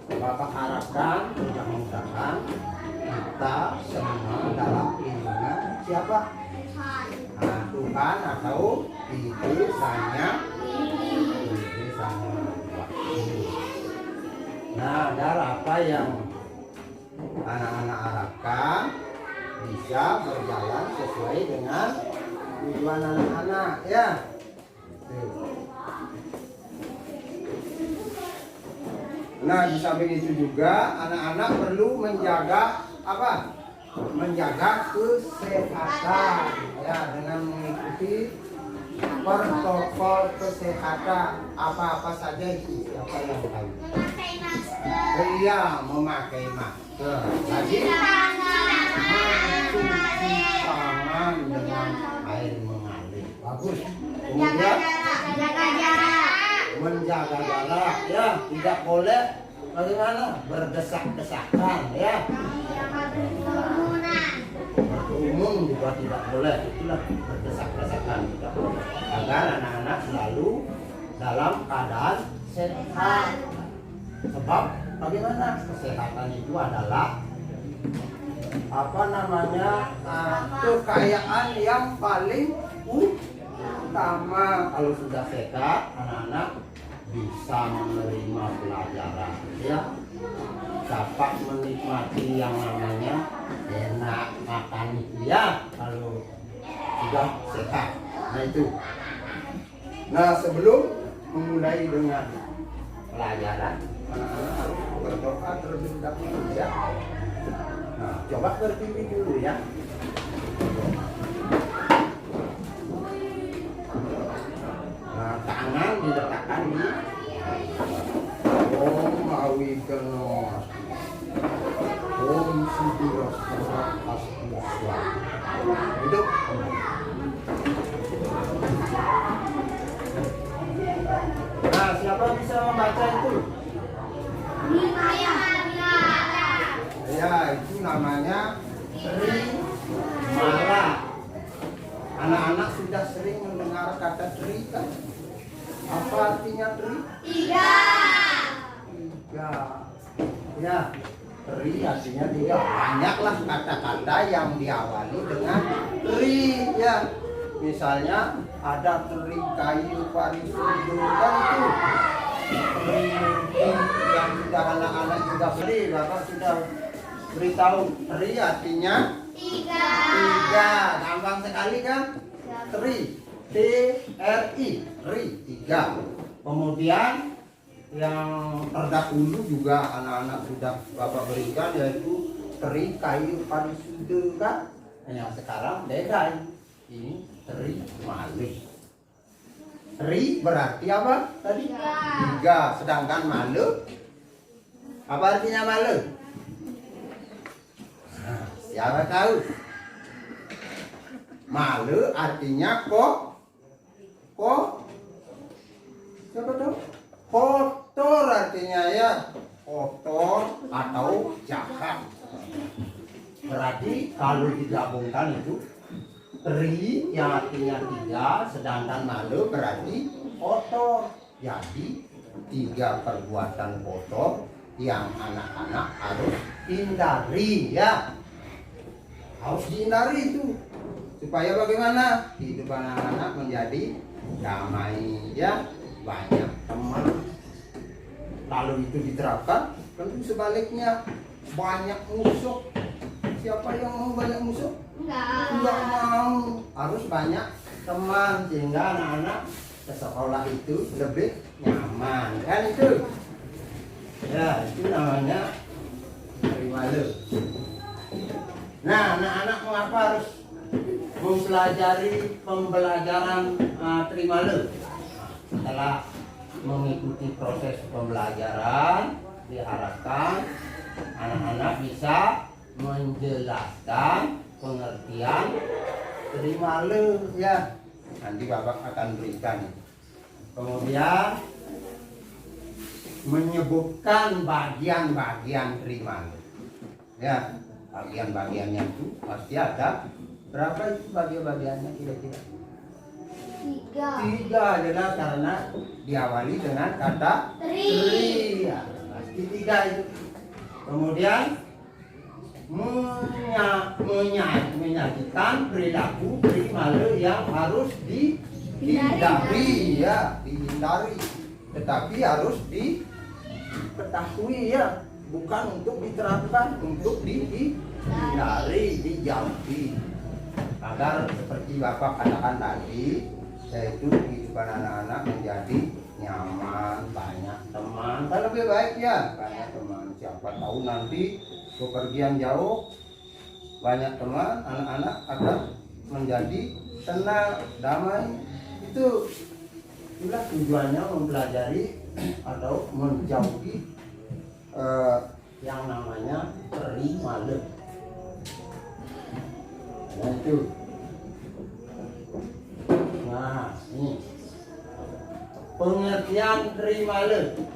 Bapak harapkan mudah-mudahan kita semua dalam lindungan siapa? Nah, Tuhan atau itu sanya. Nah, agar apa yang anak-anak harapkan bisa berjalan sesuai dengan tujuan anak-anak ya. Nah, di samping itu juga anak-anak perlu menjaga apa? Menjaga kesehatan ya, dengan mengikuti protokol kesehatan apa-apa saja itu siapa yang tahu. Iya, memakai masker. Lagi mencuci tangan dengan air mengalir. Bagus. Kemudian menjaga jarak ya, tidak boleh bagaimana berdesak-desakan ya. Berkerumun juga tidak boleh, itulah berdesak-desakan tidak boleh. Agar anak-anak selalu dalam keadaan sehat. Sebab bagaimana kesehatan itu adalah apa namanya kekayaan yang paling utama. Kalau sudah sehat, anak-anak bisa menerima pelajaran ya, dapat menikmati yang namanya enak makan ya kalau sudah sehat. Nah itu. Nah, sebelum memulai dengan pelajaran, anak-anak harus berdoa terlebih dahulu ya. Nah, coba berdiri dulu ya. Nah, tangan diletakkan di Om Awigeno, Om Siddhirastha Astuswa. Itu. Nah, siapa bisa membaca itu? Ya, itu namanya Trimala. Anak-anak sudah sering mendengar kata tri kan? Apa artinya tri? Tiga. Ya, tri artinya tiga. Banyaklah kata-kata yang diawali dengan tri ya. Misalnya ada tri kayu parisudo kan itu. Tri yang sudah anak-anak juga beri, Bapak sudah beritahu tri artinya tiga. Gampang sekali kan? Tri, T-R-I, tri, tiga. Kemudian yang terdahulu juga anak-anak sudah Bapak berikan, yaitu tri kayu parisudo kan? Yang sekarang beda ini tri malih. Tri berarti apa tadi? Tiga. Sedangkan malu, apa artinya malu? Nah, siapa tahu? Malu artinya siapa tahu? Kotor artinya ya, kotor atau jahat. Berarti kalau digabungkan itu tri yang artinya tiga, sedangkan malu berarti kotor. Jadi tiga perbuatan kotor yang anak-anak harus hindari ya. Harus dihindari itu. Supaya bagaimana? Kehidupan anak-anak menjadi damai ya, banyak teman. Lalu itu diterapkan, tentu sebaliknya banyak musuh. Siapa yang mau banyak musuh? Enggak mau. Harus banyak teman sehingga anak-anak ke sekolah itu lebih nyaman kan itu. Ya, itu namanya Trimala. Nah, anak-anak mengapa harus mempelajari pembelajaran Trimala? Setelah mengikuti proses pembelajaran, diharapkan anak-anak bisa menjelaskan pengertian Trimala ya. Nanti Bapak akan berikan. Kemudian menyebutkan bagian-bagian Trimala ya. Bagian-bagiannya itu pasti ada. Berapa itu bagian-bagiannya kira-kira? Tiga adalah karena diawali dengan kata tri ya, pasti tiga itu. Kemudian menyajikan perilaku primalu yang harus dihindari ya, dihindari, tetapi harus diketahui ya, bukan untuk diterapkan, untuk dihindari, dijauhi, agar seperti Bapak katakan tadi, yaitu kehidupan anak-anak menjadi nyaman, banyak teman. Kan lebih baik ya, banyak teman. Siapa tahu nanti bepergian jauh, banyak teman, anak-anak akan menjadi tenang, damai. Itulah tujuannya mempelajari atau menjauhi yang namanya primalu. Nah itu. Nah ini pengertian primalu.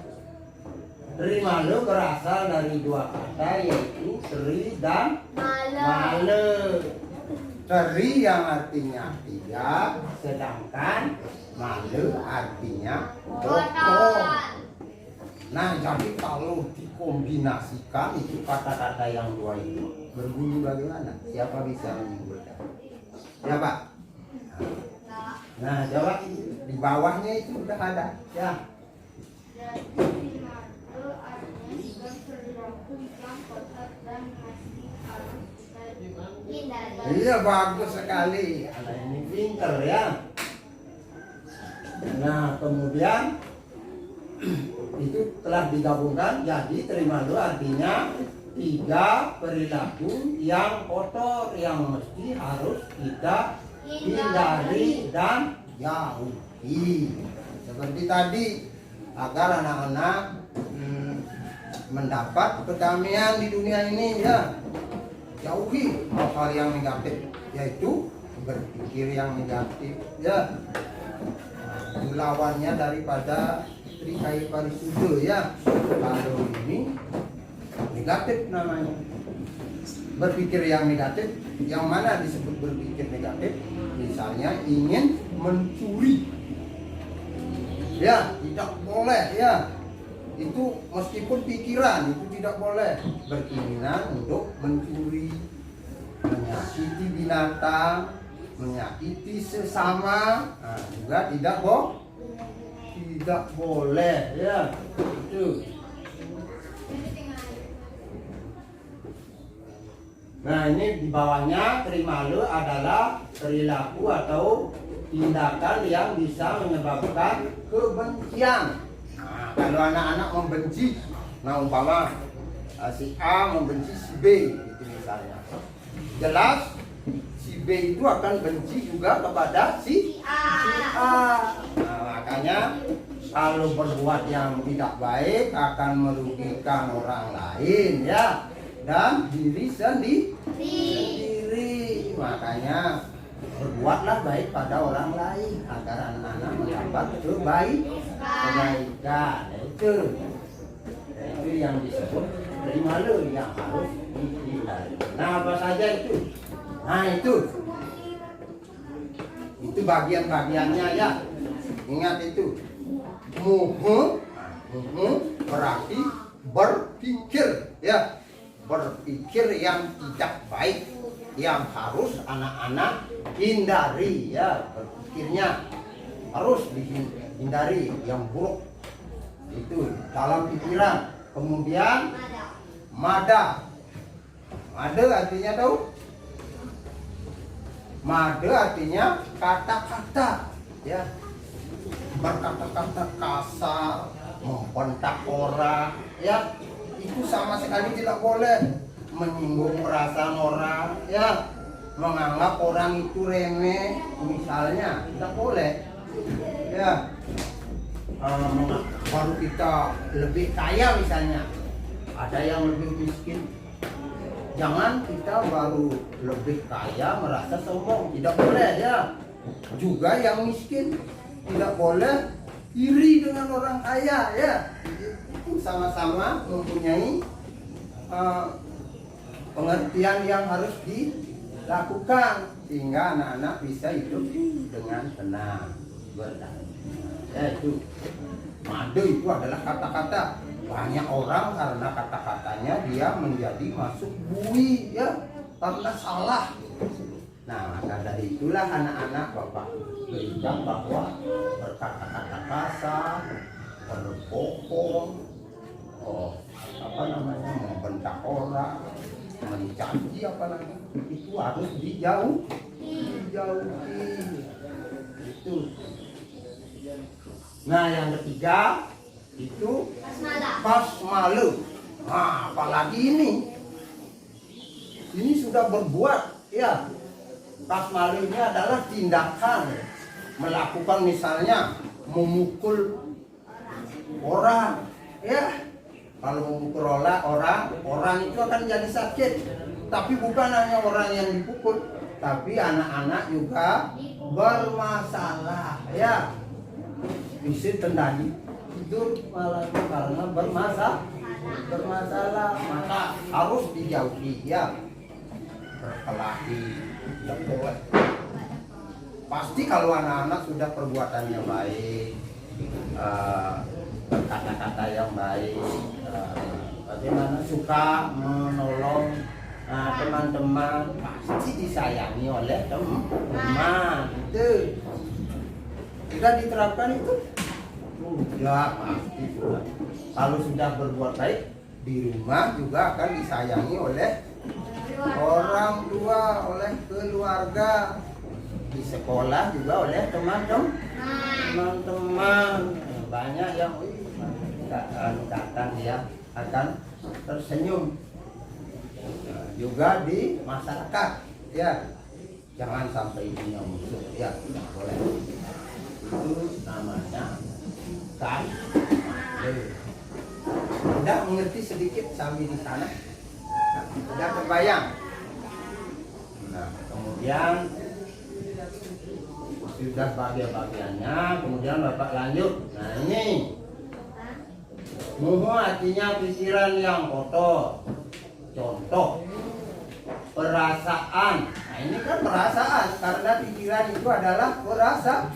Primalu berasal dari dua kata, yaitu tri dan male. Tri yang artinya tiga, sedangkan male artinya kotor. Nah, jadi kalau dikombinasikan itu kata-kata yang dua itu berbunyi bagaimana? Siapa bisa menyimpulkan? Siapa? Nah, jawab di bawahnya itu udah ada. Ya. Iya, bagus sekali. Anak ini pinter ya. Nah, kemudian itu telah digabungkan jadi primalu artinya tiga perilaku yang kotor yang mesti harus kita hindari dan jauhi. Seperti tadi, agar anak-anak mendapat kedamaian di dunia ini ya, jauhi hal-hal yang negatif, yaitu berpikir yang negatif ya. Lawannya daripada Trikaya Parisudo ya. Kalau ini negatif namanya. Berpikir yang negatif, yang mana disebut berpikir negatif? Misalnya ingin mencuri. Ya, tidak boleh ya. Itu meskipun pikiran itu tidak boleh. Berkeinginan untuk mencuri, menyakiti binatang, menyakiti sesama, nah, juga tidak boleh ya. Itu. Nah, ini di bawahnya primalu adalah perilaku atau tindakan yang bisa menyebabkan kebencian. Nah, kalau anak-anak membenci, nah umpama si A membenci si B, gitu misalnya, jelas si B itu akan benci juga kepada si A. Nah, makanya kalau berbuat yang tidak baik akan merugikan orang lain ya, dan diri sendiri. Makanya berbuatlah baik pada orang lain agar anak-anak mendapat kebaikan. Itu yang disebut primalu yang harus dihindari. Nah, apa saja itu? Nah, itu bagian-bagiannya ya. Ingat itu. Muhu berarti berpikir ya. Berpikir yang tidak baik, yang harus anak-anak hindari ya. Berpikirnya harus dihindari yang buruk itu dalam pikiran. Kemudian mada artinya tahu? Mada artinya kata-kata ya, berkata-kata kasar, membentak orang ya, itu sama sekali tidak boleh. Menyinggung perasaan orang ya, menganggap orang itu remeh misalnya, tidak boleh ya. Baru kita lebih kaya misalnya, ada yang lebih miskin, jangan kita baru lebih kaya merasa sombong, tidak boleh ya. Juga yang miskin tidak boleh iri dengan orang kaya ya. Itu sama-sama mempunyai pengertian yang harus dilakukan sehingga anak-anak bisa hidup dengan tenang, berdamai. Ya itu. Madu itu adalah kata-kata banyak orang karena kata-katanya dia menjadi masuk bui ya, karena salah. Nah, maka dari itulah anak-anak Bapak berikan bahwa berkata-kata kasar, berbohong, membentak orang, mencaci apalagi, itu harus dijauhi. Itu. Nah, yang ketiga itu basmalah. Nah, apalagi ini sudah berbuat ya. Basmalah ini adalah tindakan melakukan misalnya memukul orang ya. Kalau memukul orang itu akan jadi sakit. Tapi bukan hanya orang yang dipukul, tapi anak-anak juga bermasalah ya. Bisa tendani tidur malam karena bermasalah, maka harus dijauhi ya. Berkelahi tidak boleh. Pasti kalau anak-anak sudah perbuatannya baik, berkata-kata yang baik, bagaimana suka menolong teman-teman, pasti disayangi oleh teman. Itu sudah diterapkan itu, sudah pasti sudah. Kalau sudah berbuat baik di rumah juga akan disayangi oleh orang tua, oleh keluarga, di sekolah juga oleh teman-teman. Banyak yang datang dia akan tersenyum. Juga di masyarakat ya, jangan sampai punya musuh ya, tidak boleh. Itu namanya kan. Sudah mengerti sedikit sampai di sana? Sudah terbayang? Nah, kemudian sudah bagian-bagiannya, kemudian Bapak lanjut. Nah, ini muhu artinya pikiran yang kotor. Contoh perasaan. Nah, ini kan perasaan, karena pikiran itu adalah perasaan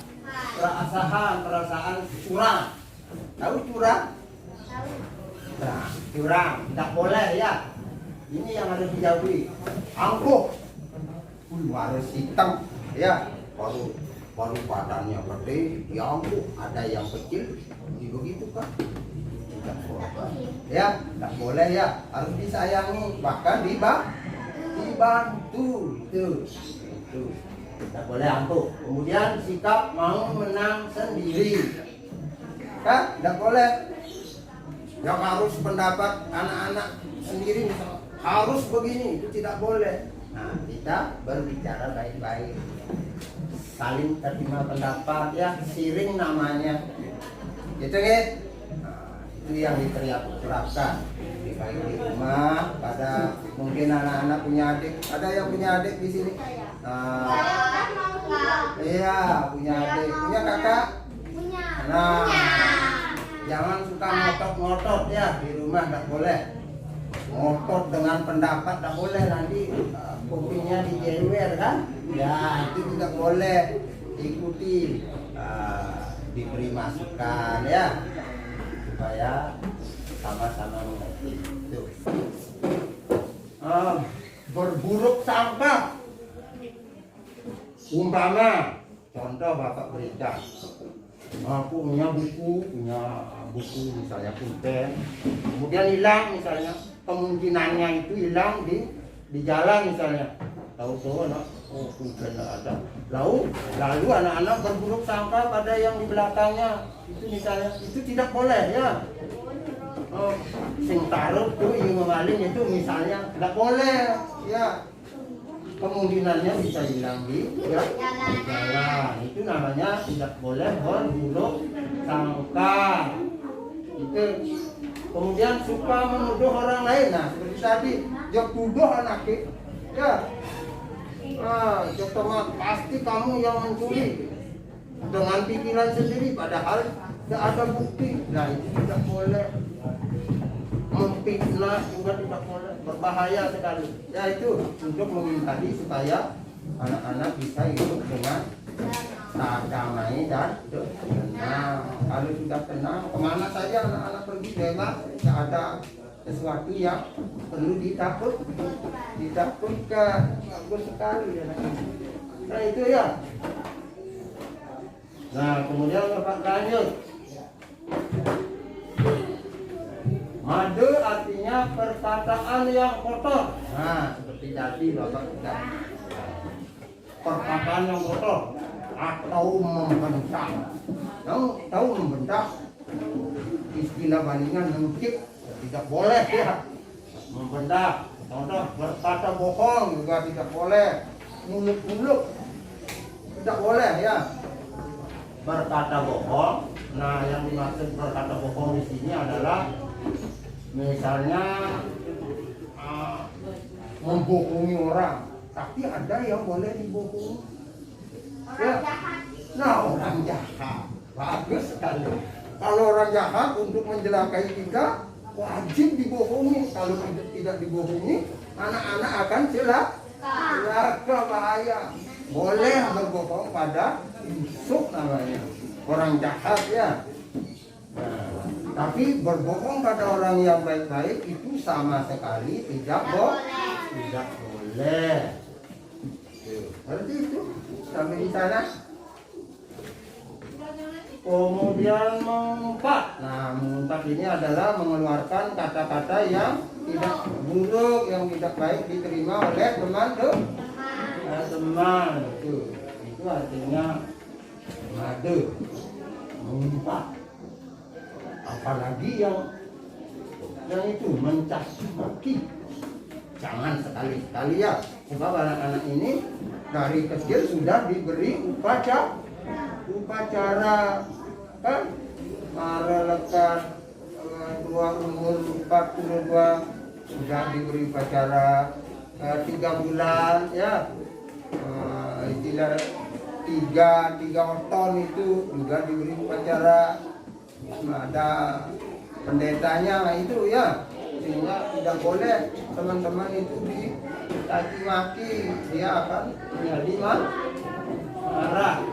curang. Tahu curang? Nah, curang tidak boleh ya. Ini yang harus dijauhi. Angkuh, harus hitam ya. Baru badannya gede, diangkuh. Ada yang kecil, begitu kan? Tidak boleh. Ya, tidak boleh ya. Harus disayangi, bahkan dibantu itu. Tidak boleh angkuh. Kemudian sikap mau menang sendiri. Kan? Tidak boleh. Yang harus pendapat anak-anak sendiri misalnya, harus begini, itu tidak boleh. Nah, kita berbicara baik-baik, saling terima pendapat ya, sharing namanya, gitu kan? Nah, itu yang diterapkan baik di rumah. Pada mungkin anak-anak punya adik, ada yang punya adik di sini? Iya, punya adik, punya kakak? Nah, jangan suka ngotot-ngotot ya di rumah, tidak boleh. Ngotot dengan pendapat tidak boleh, nanti kupingnya dijewer kan? Ya, itu tidak boleh. Ikuti, diberi masukan ya, supaya sama-sama mengerti. Berburuk sangka. Umpama, contoh Bapak berikan, aku punya buku misalnya pulpen, kemudian hilang misalnya, kemungkinannya itu hilang di jalan misalnya, tahu anak, pulpen ada, lalu anak-anak berburuk sangka pada yang di belakangnya itu misalnya, itu tidak boleh ya. Sing taruh tuh yang memaling itu misalnya tidak boleh ya, kemungkinannya bisa hilang di jalan. Itu namanya tidak boleh berburuk sangka. Itu. Kemudian suka menuduh orang lain. Nah, seperti tadi, dia tuduh anaknya. Ya. Teman, pasti kamu yang mencuri. Dengan pikiran sendiri, padahal tidak ada bukti. Nah, itu tidak boleh. Memfitnah juga tidak boleh, berbahaya sekali. Ya, itu untuk menghindari supaya anak-anak bisa hidup dengan damai dan tenang. Kalau sudah tenang, kemana saja anak-anak pergi memang tidak ada sesuatu yang perlu ditakutkan. Bagus sekali ya. Nah itu ya. Nah kemudian Bapak lanjut. Madu artinya perkataan yang kotor. Nah seperti tadi Bapak sudah. Perkataan yang kotor atau membentak. Tahu membentak? Istilah Balingan nengkip. Tidak boleh ya membentak. Contoh berkata bohong juga tidak boleh. Muluk-muluk tidak boleh ya. Berkata bohong. Nah yang dimaksud berkata bohong di sini adalah misalnya membohongi orang. Tapi ada yang boleh dibohongi. Ya. Nah orang jahat bagus sekali. Kalau orang jahat untuk menjelakai kita wajib dibohongi. Kalau tidak dibohongi, anak-anak akan celaka, bahaya. Boleh berbohong pada Yusuf namanya, orang jahat ya. Nah, tapi berbohong pada orang yang baik-baik itu sama sekali tidak boleh. Seperti itu sampai di sana. Kemudian mengumpat. Nah, mengumpat ini adalah mengeluarkan kata-kata yang tidak buruk, yang tidak baik diterima oleh teman. Itu artinya madu, mengumpat. Apalagi yang itu mencaci maki. Jangan sekali-sekali ya. Sebab anak-anak ini dari kecil sudah diberi upacara kan mara lekat 2 umur 42 sudah diberi upacara 3 bulan ya, istilah 3 oton itu juga diberi upacara, ada pendetanya itu ya, sehingga tidak boleh teman-teman itu dicaci maki, dia akan menjadi marah.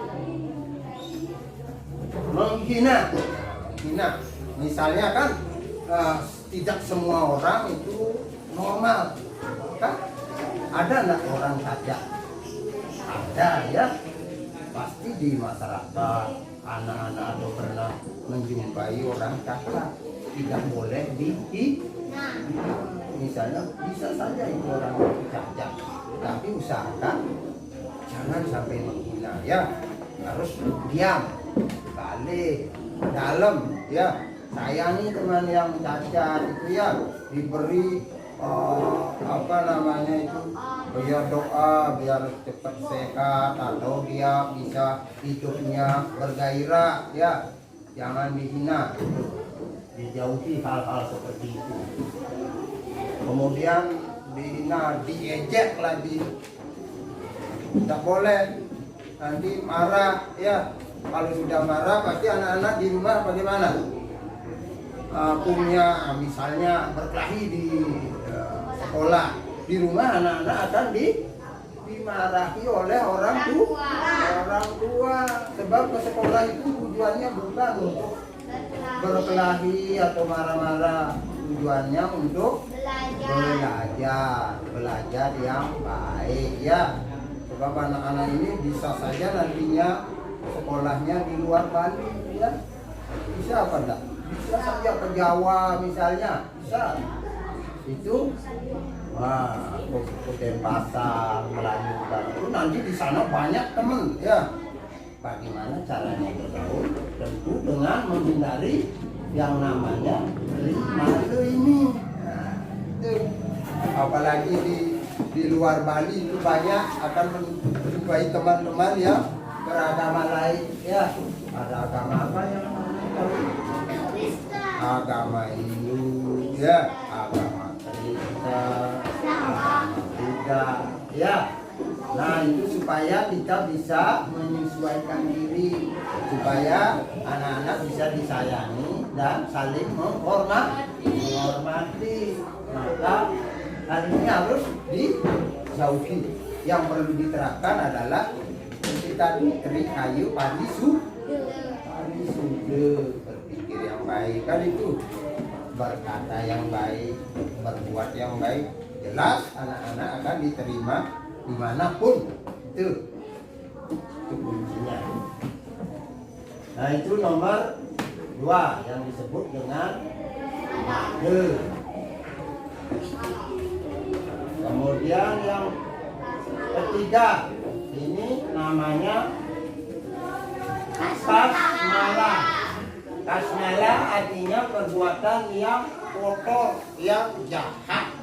Menghina, misalnya kan tidak semua orang itu normal, kan? Ada enggak orang cacat? Ada ya, pasti di masyarakat anak-anak atau pernah menjumpai orang cacat, tidak boleh misalnya bisa saja itu orang cacat, tapi usahakan jangan sampai menghina ya, harus diam. Balik dalam ya, sayangi teman yang cacat itu ya, diberi apa namanya itu, biar doa biar cepat sehat atau dia bisa hidupnya bergairah ya, jangan dihina, dijauhi hal-hal seperti itu. Kemudian dihina, diejek lagi, tidak boleh, nanti marah ya. Kalau sudah marah pasti anak-anak di rumah bagaimana? Punya misalnya berkelahi di sekolah, di rumah anak-anak akan dimarahi oleh orang tua. Sebab ke sekolah itu tujuannya bukan untuk berkelahi atau marah-marah, tujuannya untuk belajar yang baik ya. Sebab anak-anak ini bisa saja nantinya sekolahnya di luar Bali ya, bisa apa enggak? Bisa saja ke Jawa misalnya, bisa. Itu ke Denpasar, melanjutkan itu nanti di sana banyak teman ya. Bagaimana caranya bergaul? Tentu dengan menghindari yang namanya malu ini. Nah, itu apalagi di luar Bali itu banyak akan menjumpai teman-teman ya beragama lain ya. Ada agama apa yang agama Hindu ya, agama Kristen, agama Buddha ya. Nah itu supaya kita bisa menyesuaikan diri, supaya anak-anak bisa disayangi dan saling menghormati. Maka hal ini harus dijauhi. Yang perlu diterapkan adalah solusi tadi, teri, kayu, padi, sude. Berpikir yang baik kan itu, berkata yang baik, berbuat yang baik, jelas anak-anak akan diterima dimanapun. Itu kuncinya. Nah itu nomor 2 yang disebut dengan made. Kemudian yang ketiga ini namanya kasmala. Kasmala artinya perbuatan yang kotor, yang jahat.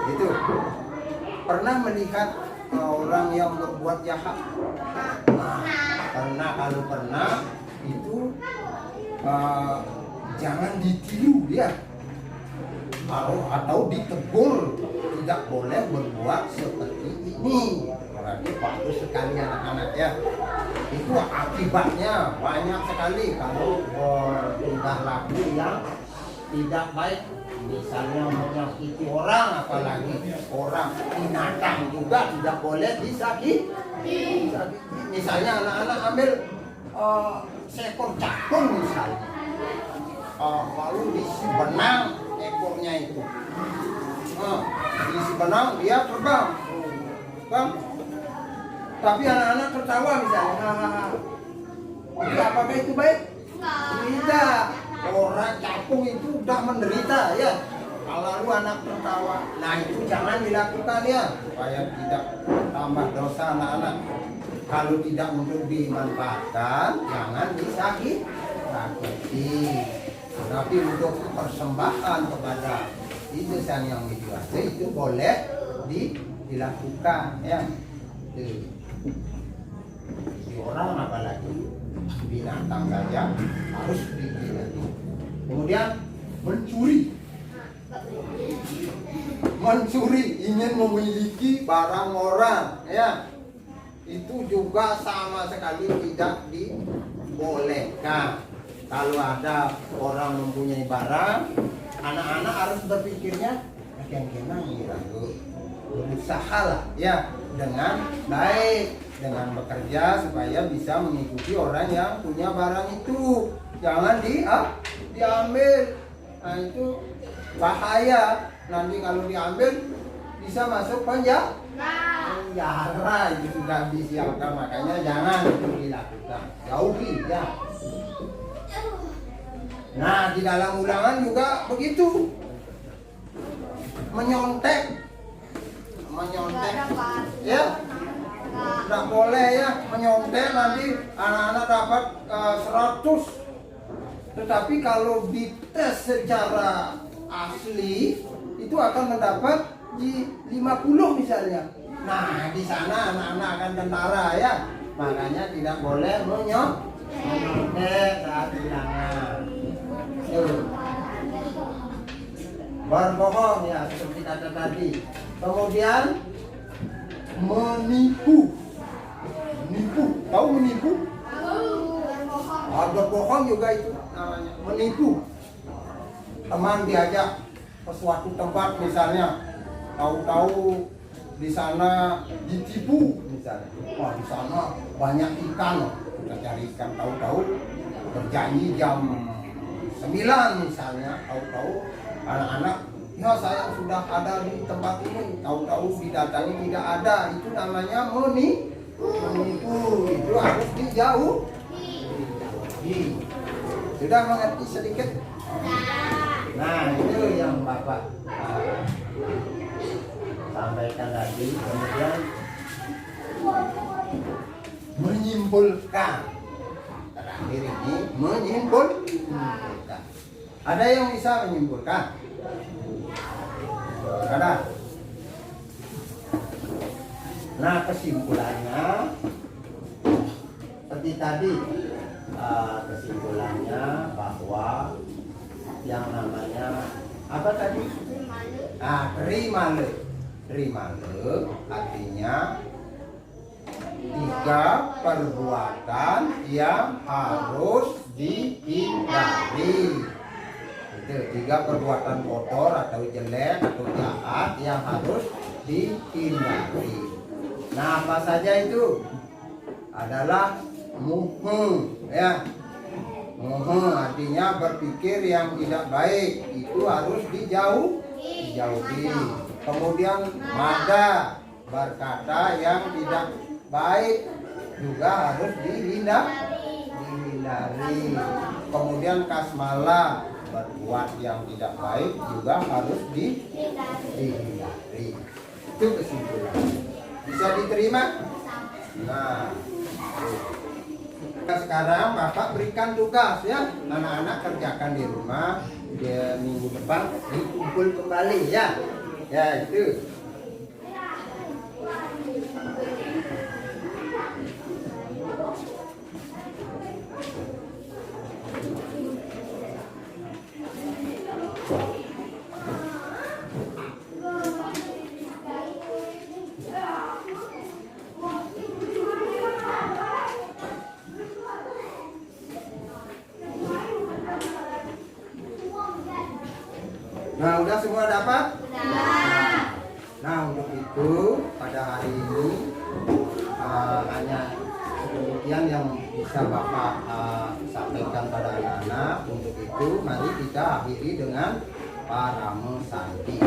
Itu pernah melihat orang yang berbuat jahat? Nah, kalau pernah itu jangan ditiru dia, atau ditegur, tidak boleh berbuat seperti ini. Berarti bagus sekali anak-anak ya. Itu akibatnya banyak sekali kalau bertingkah laku yang tidak baik. Misalnya menyakiti orang, apalagi orang binatang juga tidak boleh disakiti. Misalnya anak-anak ambil seekor cakung misalnya, lalu diisi benang ekornya itu, diisi benang dia terbang, kan? Tapi anak-anak tertawa misalnya, apakah itu baik? Tidak. Orang cakung itu udah menderita ya. Lalu anak tertawa. Nah itu jangan dilakukan ya, supaya tidak tambah dosa anak-anak. Kalau tidak untuk dimanfaatkan, jangan disakiti. Tapi untuk persembahan kepada itu sang yang dikuasa itu boleh dilakukan ya. Di orang apalagi binatang saja harus dihindari. Kemudian mencuri, ingin memiliki barang orang ya, itu juga sama sekali tidak dibolehkan. Kalau ada orang mempunyai barang, anak-anak harus berpikirnya yang berusaha lah ya, dengan baik, dengan bekerja supaya bisa mengikuti orang yang punya barang itu. Jangan diambil. Nah itu bahaya. Nanti kalau diambil bisa masuk penjara. Itu sudah disiapkan, makanya jangan itu dilakukan. Jauhi ya. Nah di dalam ulangan juga begitu. Menyontek ya. Tidak boleh ya menyontek, nanti anak-anak dapat 100. Tetapi kalau dites secara asli itu akan mendapat di 50 misalnya. Nah di sana anak-anak akan tentara ya. Makanya tidak boleh menyontek saat ulangan. Berbohong ya seperti kata tadi. Kemudian menipu. Tahu menipu? Berbohong juga itu namanya menipu. Teman diajak ke suatu tempat misalnya, tahu-tahu di sana ditipu misalnya. Wah di sana banyak ikan, kita cari ikan, tahu-tahu berjanji jam 9 misalnya, tahu-tahu anak-anak ya saya sudah ada di tempat ini, tahu-tahu didatangi tidak ada. Itu namanya menipu. Itu harus dijauhi. Sudah mengerti sedikit? Nah itu yang Bapak sampaikan tadi. Kemudian menyimpulkan. Terakhir ini menyimpulkan. Ada yang bisa menyimpulkan? Ada. Nah kesimpulannya seperti tadi, kesimpulannya bahwa yang namanya apa tadi? Trimale artinya 3 perbuatan yang harus dihindari. Itu 3 perbuatan kotor atau jelek atau jahat yang harus dihindari. Nah, apa saja itu? Adalah muhu, ya. Muhu artinya berpikir yang tidak baik, itu harus dijauhi. Kemudian mada, berkata yang tidak baik juga harus dihindari. Kemudian kasmala, berbuat yang tidak baik juga harus dihindari. Itu kesimpulan. Bisa diterima? Nah, sekarang Bapak berikan tugas ya, anak-anak kerjakan di rumah. Dia minggu depan dikumpul kembali ya. Ya itu. Nah, udah semua dapat? Nah, untuk itu pada hari ini hanya demikian yang bisa Bapak sampaikan pada anak-anak. Untuk itu, mari kita akhiri dengan Paramo Santi.